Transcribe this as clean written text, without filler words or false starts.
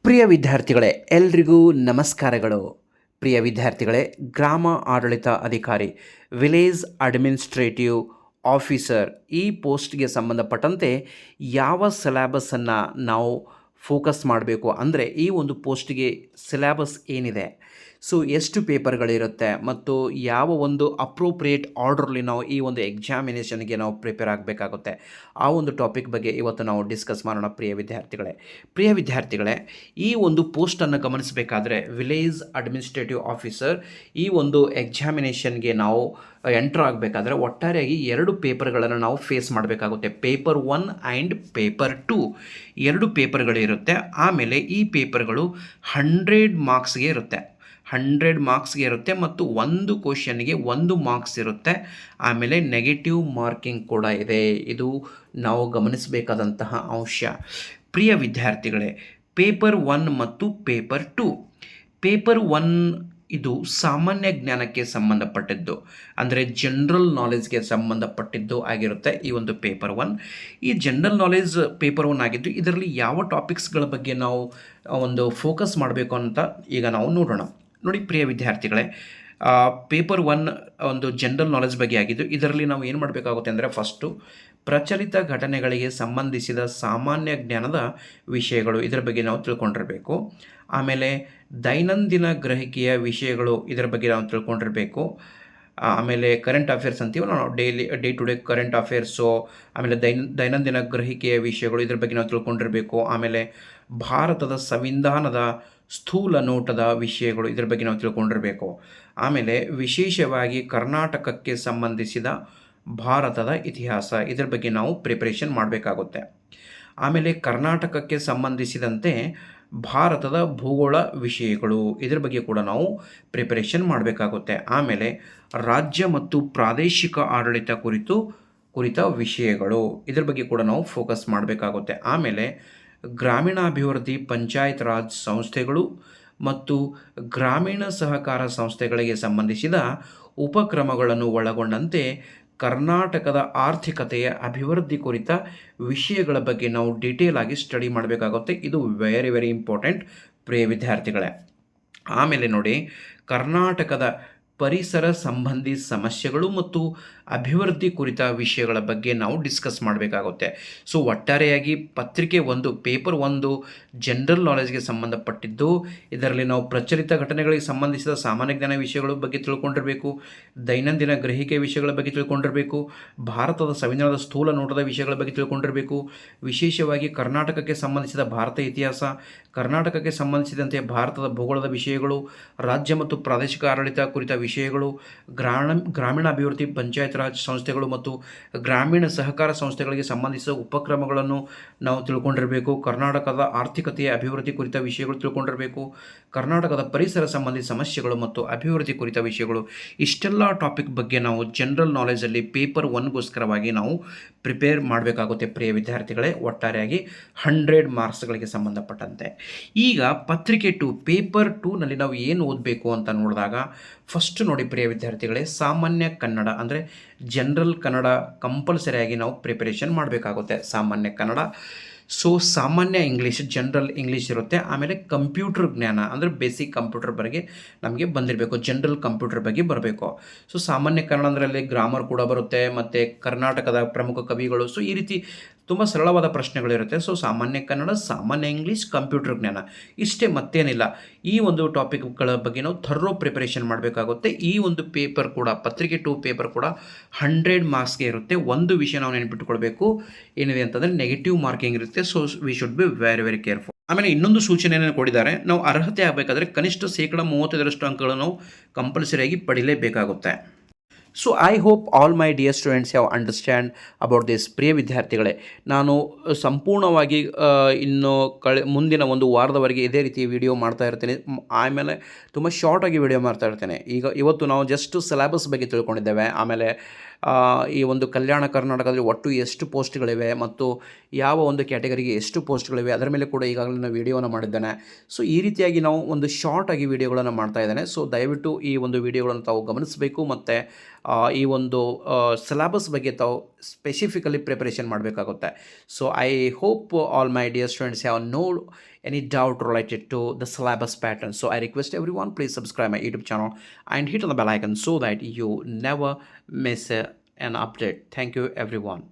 ಪ್ರಿಯ ವಿದ್ಯಾರ್ಥಿಗಳೇ, ಎಲ್ರಿಗೂ ನಮಸ್ಕಾರಗಳು. ಪ್ರಿಯ ವಿದ್ಯಾರ್ಥಿಗಳೇ, ಗ್ರಾಮ ಆಡಳಿತ ಅಧಿಕಾರಿ, ವಿಲೇಜ್ ಅಡ್ಮಿನಿಸ್ಟ್ರೇಟಿವ್ ಆಫೀಸರ್ ಈ ಪೋಸ್ಟ್ಗೆ ಸಂಬಂಧಪಟ್ಟಂತೆ ಯಾವ ಸಿಲೆಬಸನ್ನು ನಾವು ಫೋಕಸ್ ಮಾಡಬೇಕು ಅಂದರೆ ಈ ಒಂದು ಪೋಸ್ಟ್ಗೆ ಸಿಲೆಬಸ್ ಏನಿದೆ, ಸೊ ಎಷ್ಟು ಪೇಪರ್ಗಳಿರುತ್ತೆ ಮತ್ತು ಯಾವ ಒಂದು ಅಪ್ರೋಪ್ರಿಯೇಟ್ ಆರ್ಡ್ರಲ್ಲಿ ನಾವು ಈ ಒಂದು ಎಕ್ಸಾಮಿನೇಷನ್ಗೆ ನಾವು ಪ್ರಿಪೇರ್ ಆಗಬೇಕಾಗುತ್ತೆ, ಆ ಒಂದು ಟಾಪಿಕ್ ಬಗ್ಗೆ ಇವತ್ತು ನಾವು ಡಿಸ್ಕಸ್ ಮಾಡೋಣ. ಪ್ರಿಯ ವಿದ್ಯಾರ್ಥಿಗಳೇ, ಈ ಒಂದು ಪೋಸ್ಟನ್ನು ಗಮನಿಸಬೇಕಾದ್ರೆ ವಿಲೇಜ್ ಅಡ್ಮಿನಿಸ್ಟ್ರೇಟಿವ್ ಆಫೀಸರ್ ಈ ಒಂದು ಎಕ್ಸಾಮಿನೇಷನ್ಗೆ ನಾವು ಎಂಟ್ರ್ ಆಗಬೇಕಾದ್ರೆ ಒಟ್ಟಾರೆಯಾಗಿ 2 ಪೇಪರ್ಗಳನ್ನು ನಾವು ಫೇಸ್ ಮಾಡಬೇಕಾಗುತ್ತೆ. Paper 1 and paper 2 2 ಪೇಪರ್ಗಳಿರುತ್ತೆ. ಆಮೇಲೆ ಈ ಪೇಪರ್ಗಳು 100 ಮಾರ್ಕ್ಸ್ಗೆ ಇರುತ್ತೆ. 100 ಮಾರ್ಕ್ಸ್ಗೆ ಇರುತ್ತೆ ಮತ್ತು ಒಂದು ಕ್ವಶನ್ಗೆ 1 ಮಾರ್ಕ್ಸ್ ಇರುತ್ತೆ. ಆಮೇಲೆ ನೆಗೆಟಿವ್ ಮಾರ್ಕಿಂಗ್ ಕೂಡ ಇದೆ. ಇದು ನಾವು ಗಮನಿಸಬೇಕಾದಂತಹ ಅಂಶ. ಪ್ರಿಯ ವಿದ್ಯಾರ್ಥಿಗಳೇ, ಪೇಪರ್ 1 ಮತ್ತು ಪೇಪರ್ 2. ಪೇಪರ್ 1 ಇದು ಸಾಮಾನ್ಯ ಜ್ಞಾನಕ್ಕೆ ಸಂಬಂಧಪಟ್ಟಿದ್ದು, ಅಂದರೆ ಜನರಲ್ ನಾಲೆಜ್ಗೆ ಸಂಬಂಧಪಟ್ಟಿದ್ದು ಆಗಿರುತ್ತೆ ಈ ಒಂದು ಪೇಪರ್ 1. ಈ ಜನರಲ್ ನಾಲೆಜ್ ಪೇಪರ್ 1 ಆಗಿದ್ದು, ಇದರಲ್ಲಿ ಯಾವ ಟಾಪಿಕ್ಸ್ಗಳ ಬಗ್ಗೆ ನಾವು ಒಂದು ಫೋಕಸ್ ಮಾಡಬೇಕು ಅಂತ ಈಗ ನಾವು ನೋಡೋಣ. ನೋಡಿ ಪ್ರಿಯ ವಿದ್ಯಾರ್ಥಿಗಳೇ, ಪೇಪರ್ 1 ಒಂದು ಜನರಲ್ ನಾಲೆಜ್ ಬಗ್ಗೆ ಆಗಿದ್ದು, ಇದರಲ್ಲಿ ನಾವು ಏನು ಮಾಡಬೇಕಾಗುತ್ತೆ ಅಂದರೆ ಫಸ್ಟು ಪ್ರಚಲಿತ ಘಟನೆಗಳಿಗೆ ಸಂಬಂಧಿಸಿದ ಸಾಮಾನ್ಯ ಜ್ಞಾನದ ವಿಷಯಗಳು, ಇದರ ಬಗ್ಗೆ ನಾವು ತಿಳ್ಕೊಂಡಿರಬೇಕು. ಆಮೇಲೆ ದೈನಂದಿನ ಗ್ರಹಿಕೆಯ ವಿಷಯಗಳು, ಇದರ ಬಗ್ಗೆ ನಾವು ತಿಳ್ಕೊಂಡಿರಬೇಕು. ಆಮೇಲೆ ಕರೆಂಟ್ ಅಫೇರ್ಸ್ ಅಂತೀವಿ ನಾವು, day to day current affairs. ಆಮೇಲೆ ದೈನಂದಿನ ಗ್ರಹಿಕೆಯ ವಿಷಯಗಳು, ಇದರ ಬಗ್ಗೆ ನಾವು ತಿಳ್ಕೊಂಡಿರಬೇಕು. ಆಮೇಲೆ ಭಾರತದ ಸಂವಿಧಾನದ ಸ್ಥೂಲ ನೋಟದ ವಿಷಯಗಳು, ಇದರ ಬಗ್ಗೆ ನಾವು ತಿಳ್ಕೊಂಡಿರಬೇಕು. ಆಮೇಲೆ ವಿಶೇಷವಾಗಿ ಕರ್ನಾಟಕಕ್ಕೆ ಸಂಬಂಧಿಸಿದ ಭಾರತದ ಇತಿಹಾಸ, ಇದರ ಬಗ್ಗೆ ನಾವು ಪ್ರಿಪರೇಷನ್ ಮಾಡಬೇಕಾಗುತ್ತೆ. ಆಮೇಲೆ ಕರ್ನಾಟಕಕ್ಕೆ ಸಂಬಂಧಿಸಿದಂತೆ ಭಾರತದ ಭೂಗೋಳ ವಿಷಯಗಳು, ಇದರ ಬಗ್ಗೆ ಕೂಡ ನಾವು ಪ್ರಿಪರೇಷನ್ ಮಾಡಬೇಕಾಗುತ್ತೆ. ಆಮೇಲೆ ರಾಜ್ಯ ಮತ್ತು ಪ್ರಾದೇಶಿಕ ಆಡಳಿತ ಕುರಿತ ವಿಷಯಗಳು, ಇದರ ಬಗ್ಗೆ ಕೂಡ ನಾವು ಫೋಕಸ್ ಮಾಡಬೇಕಾಗುತ್ತೆ. ಆಮೇಲೆ ಗ್ರಾಮೀಣಾಭಿವೃದ್ಧಿ ಪಂಚಾಯತ್ ರಾಜ್ ಸಂಸ್ಥೆಗಳು ಮತ್ತು ಗ್ರಾಮೀಣ ಸಹಕಾರ ಸಂಸ್ಥೆಗಳಿಗೆ ಸಂಬಂಧಿಸಿದ ಉಪಕ್ರಮಗಳನ್ನು ಒಳಗೊಂಡಂತೆ ಕರ್ನಾಟಕದ ಆರ್ಥಿಕತೆಯ ಅಭಿವೃದ್ಧಿ ಕುರಿತ ವಿಷಯಗಳ ಬಗ್ಗೆ ನಾವು ಡೀಟೇಲ್ ಆಗಿ ಸ್ಟಡಿ ಮಾಡಬೇಕಾಗುತ್ತೆ. ಇದು ವೆರಿ ವೆರಿ ಇಂಪಾರ್ಟೆಂಟ್ ಪ್ರಿಯ ವಿದ್ಯಾರ್ಥಿಗಳೇ. ಆಮೇಲೆ ನೋಡಿ, ಕರ್ನಾಟಕದ ಪರಿಸರ ಸಂಬಂಧಿ ಸಮಸ್ಯೆಗಳು ಮತ್ತು ಅಭಿವೃದ್ಧಿ ಕುರಿತ ವಿಷಯಗಳ ಬಗ್ಗೆ ನಾವು ಡಿಸ್ಕಸ್ ಮಾಡಬೇಕಾಗುತ್ತೆ. ಸೊ ಒಟ್ಟಾರೆಯಾಗಿ ಪತ್ರಿಕೆ 1 ಪೇಪರ್ 1 ಜನರಲ್ ನಾಲೆಜ್ಗೆ ಸಂಬಂಧಪಟ್ಟಿದ್ದು, ಇದರಲ್ಲಿ ನಾವು ಪ್ರಚಲಿತ ಘಟನೆಗಳಿಗೆ ಸಂಬಂಧಿಸಿದ ಸಾಮಾನ್ಯ ಜ್ಞಾನ ವಿಷಯಗಳ ಬಗ್ಗೆ ತಿಳ್ಕೊಂಡಿರಬೇಕು, ದೈನಂದಿನ ಗ್ರಹಿಕೆ ವಿಷಯಗಳ ಬಗ್ಗೆ ತಿಳ್ಕೊಂಡಿರಬೇಕು, ಭಾರತದ ಸಂವಿಧಾನದ ಸ್ಥೂಲ ನೋಟದ ವಿಷಯಗಳ ಬಗ್ಗೆ ತಿಳ್ಕೊಂಡಿರಬೇಕು, ವಿಶೇಷವಾಗಿ ಕರ್ನಾಟಕಕ್ಕೆ ಸಂಬಂಧಿಸಿದ ಭಾರತ ಇತಿಹಾಸ, ಕರ್ನಾಟಕಕ್ಕೆ ಸಂಬಂಧಿಸಿದಂತೆ ಭಾರತದ ಭೂಗೋಳದ ವಿಷಯಗಳು, ರಾಜ್ಯ ಮತ್ತು ಪ್ರಾದೇಶಿಕ ಆಡಳಿತ ಕುರಿತ ವಿಷಯಗಳು, ಗ್ರಾಮೀಣಾಭಿವೃದ್ಧಿ ಪಂಚಾಯತ್ ರಾಜ್ ಸಂಸ್ಥೆಗಳು ಮತ್ತು ಗ್ರಾಮೀಣ ಸಹಕಾರ ಸಂಸ್ಥೆಗಳಿಗೆ ಸಂಬಂಧಿಸಿದ ಉಪಕ್ರಮಗಳನ್ನು ನಾವು ತಿಳ್ಕೊಂಡಿರಬೇಕು, ಕರ್ನಾಟಕದ ಆರ್ಥಿಕತೆಯ ಅಭಿವೃದ್ಧಿ ಕುರಿತ ವಿಷಯಗಳು ತಿಳ್ಕೊಂಡಿರಬೇಕು, ಕರ್ನಾಟಕದ ಪರಿಸರ ಸಂಬಂಧಿ ಸಮಸ್ಯೆಗಳು ಮತ್ತು ಅಭಿವೃದ್ಧಿ ಕುರಿತ ವಿಷಯಗಳು. ಇಷ್ಟೆಲ್ಲ ಟಾಪಿಕ್ ಬಗ್ಗೆ ನಾವು ಜನರಲ್ ನಾಲೆಜಲ್ಲಿ ಪೇಪರ್ 1ಗೋಸ್ಕರವಾಗಿ ನಾವು ಪ್ರಿಪೇರ್ ಮಾಡಬೇಕಾಗುತ್ತೆ ಪ್ರಿಯ ವಿದ್ಯಾರ್ಥಿಗಳೇ, ಒಟ್ಟಾರೆಯಾಗಿ 100 ಮಾರ್ಕ್ಸ್ಗಳಿಗೆ ಸಂಬಂಧಪಟ್ಟಂತೆ. ಈಗ ಪತ್ರಿಕೆ 2 ಪೇಪರ್ 2ನಲ್ಲಿ ನಾವು ಏನು ಓದಬೇಕು ಅಂತ ನೋಡಿದಾಗ, ಫಸ್ಟ್ ನೋಡಿ ಪ್ರಿಯ ವಿದ್ಯಾರ್ಥಿಗಳೇ, ಸಾಮಾನ್ಯ ಕನ್ನಡ ಅಂದರೆ ಜನರಲ್ ಕನ್ನಡ ಕಂಪಲ್ಸರಿಯಾಗಿ ನಾವು ಪ್ರಿಪರೇಷನ್ ಮಾಡಬೇಕಾಗುತ್ತೆ. ಸಾಮಾನ್ಯ ಕನ್ನಡ, ಸೊ ಸಾಮಾನ್ಯ ಇಂಗ್ಲೀಷ್ ಜನರಲ್ ಇಂಗ್ಲೀಷ್ ಇರುತ್ತೆ. ಆಮೇಲೆ ಕಂಪ್ಯೂಟರ್ ಜ್ಞಾನ ಅಂದರೆ ಬೇಸಿಕ್ ಕಂಪ್ಯೂಟರ್ ಬಗ್ಗೆ ನಮಗೆ ಬಂದಿರಬೇಕು, ಜನರಲ್ ಕಂಪ್ಯೂಟರ್ ಬಗ್ಗೆ ಬರಬೇಕು. ಸೊ ಸಾಮಾನ್ಯ ಕನ್ನಡ ಅಂದರೆ ಅಲ್ಲಿ ಗ್ರಾಮರ್ ಕೂಡ ಬರುತ್ತೆ ಮತ್ತು ಕರ್ನಾಟಕದ ಪ್ರಮುಖ ಕವಿಗಳು, ಸೊ ಈ ರೀತಿ ತುಂಬ ಸರಳವಾದ ಪ್ರಶ್ನೆಗಳಿರುತ್ತೆ. ಸೊ ಸಾಮಾನ್ಯ ಕನ್ನಡ, ಸಾಮಾನ್ಯ ಇಂಗ್ಲೀಷ್, ಕಂಪ್ಯೂಟರ್ ಜ್ಞಾನ, ಇಷ್ಟೇ, ಮತ್ತೇನಿಲ್ಲ. ಈ ಒಂದು ಟಾಪಿಕ್ಗಳ ಬಗ್ಗೆ ನಾವು ಥರ್ರೋ ಪ್ರಿಪರೇಷನ್ ಮಾಡಬೇಕಾಗುತ್ತೆ. ಈ ಒಂದು ಪೇಪರ್ ಕೂಡ ಪತ್ರಿಕೆ 2 ಪೇಪರ್ ಕೂಡ 100 ಮಾರ್ಕ್ಸ್ಗೆ ಇರುತ್ತೆ. ಒಂದು ವಿಷಯ ನಾವು ನೆನಪಿಟ್ಕೊಳ್ಬೇಕು, ಏನಿದೆ ಅಂತಂದರೆ ನೆಗೆಟಿವ್ ಮಾರ್ಕಿಂಗ್ ಇರುತ್ತೆ. So we should be very very careful. ಆಮೇಲೆ ಇನ್ನೊಂದು ಸೂಚನೆಯನ್ನು ಕೊಟ್ಟಿದ್ದಾರೆ, ನಾವು ಅರ್ಹತೆ ಆಗಬೇಕಾದ್ರೆ ಕನಿಷ್ಠ 35% ಅಂಕಗಳನ್ನು ನಾವು ಕಂಪಲ್ಸರಿಯಾಗಿ ಪಡಿಲೇಬೇಕಾಗುತ್ತೆ. So I hope all my dear students have understand about this. ಪ್ರಿಯ ವಿದ್ಯಾರ್ಥಿಗಳೇ, ನಾನು ಸಂಪೂರ್ಣವಾಗಿ ಇನ್ನು ಮುಂದಿನ ಒಂದು ವಾರದವರೆಗೆ ಇದೇ ರೀತಿ ವಿಡಿಯೋ ಮಾಡ್ತಾ ಇರ್ತೀನಿ. ಆಮೇಲೆ ತುಂಬ ಶಾರ್ಟಾಗಿ ವಿಡಿಯೋ ಮಾಡ್ತಾ ಇರ್ತೇನೆ. ಇವತ್ತು ನಾವು ಜಸ್ಟ್ ಸಿಲೆಬಸ್ ಬಗ್ಗೆ ತಿಳ್ಕೊಂಡಿದ್ದೇವೆ. ಆಮೇಲೆ ಈ ಒಂದು ಕಲ್ಯಾಣ ಕರ್ನಾಟಕದಲ್ಲಿ ಒಟ್ಟು ಎಷ್ಟು ಪೋಸ್ಟ್ಗಳಿವೆ ಮತ್ತು ಯಾವ ಒಂದು ಕ್ಯಾಟಗರಿಗೆ ಎಷ್ಟು ಪೋಸ್ಟ್ಗಳಿವೆ ಅದರ ಮೇಲೆ ಕೂಡ ಈಗಾಗಲೇ ನಾನು ವಿಡಿಯೋನ ಮಾಡಿದ್ದೇನೆ. ಸೊ ಈ ರೀತಿಯಾಗಿ ನಾವು ಒಂದು ಶಾರ್ಟಾಗಿ ವಿಡಿಯೋಗಳನ್ನು ಮಾಡ್ತಾ ಇದ್ದೇನೆ. ಸೊ ದಯವಿಟ್ಟು ಈ ಒಂದು ವಿಡಿಯೋಗಳನ್ನು ತಾವು ಗಮನಿಸಬೇಕು ಮತ್ತು ಈ ಒಂದು ಸಿಲೆಬಸ್ ಬಗ್ಗೆ ತಾವು ಸ್ಪೆಸಿಫಿಕಲಿ ಪ್ರಿಪರೇಷನ್ ಮಾಡಬೇಕಾಗುತ್ತೆ. So I hope all my dear students have no any doubt related to the syllabus pattern. So I request everyone, please subscribe my YouTube channel and hit on the bell icon so that you never miss an update. Thank you everyone.